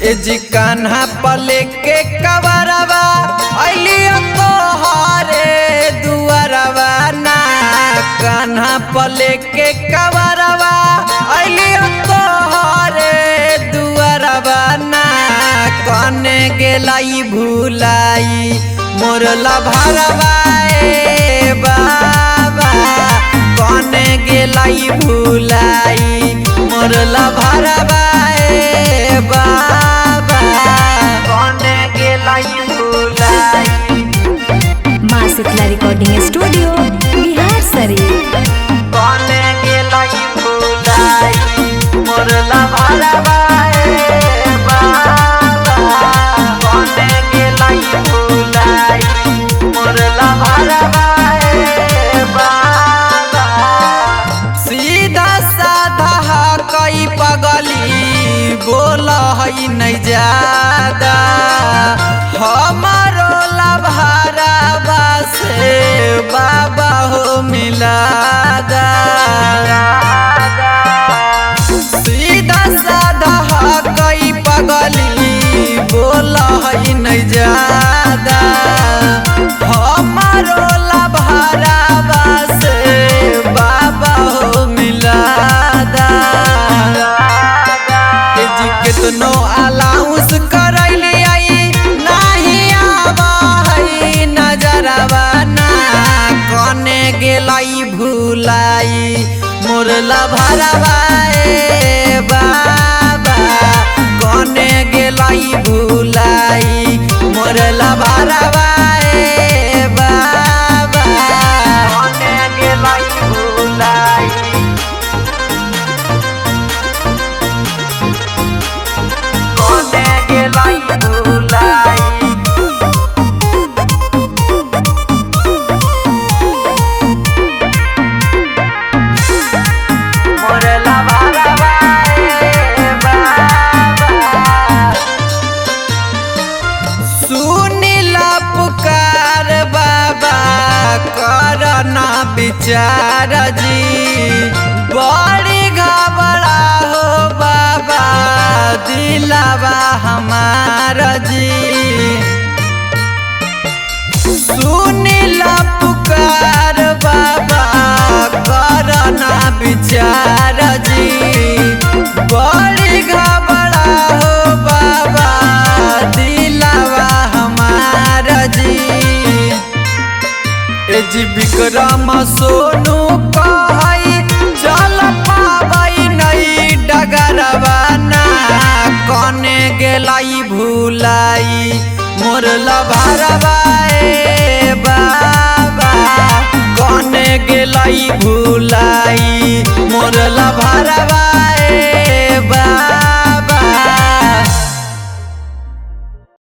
ए जी कान्हा पले के कवरवा अलियो तोहरे दुआरवा ना। कान्हा पले के कवरवा अलियो तोहरे दुआरवा ना। कने गेलाई भुलाई मोरला भरवा ए बाबा। कने गेलाई भुलाई मोरला भरवा ए बाबा। कने गेलाई भुलाई। माँ शीतला रिकॉर्डिंग स्टूडियो बिहार शरीफ। कने गेलाई भुलाई मोरला भरवा ए बाबा। कने गेलाई भुलाई मोरला भरवा ए बाबा। सीधा साधा कई पगली बोल है नहीं ज्यादा। हमारो लभारा से बाबा हो मिलादा। सीधा साधा कई पगली बोल है नहीं ज्यादा। हमारो लभारा से बाबा हो मिलादा। जी कितनो अलाउंस करैली आई नहीं आवा है नजरवा ना। कने गेलाई भुलाई मोरला भरवा ए बाबा। कने गेलाई भुलाई मोरला भरवा ए बाबा। कने गेलाई भुलाई। कने गेलाई भुलाई। मोरला भरवा ए बाबा। सुनिला पुकार बाबा करना विचार जी। बड़ी घबरा हो बाबा दिलावा हमारा जी। सुनिला पुकार बाबा करना विचार जी। बड़ी घबरा हो बाबा दिलावा हमारा जी। ए जी विक्रम सोनू कहई चल पावई नहीं डगरवा ना। कने गेलाई भुलाई मोरला भरवा ए बाबा। कने गेलाई भुलाई।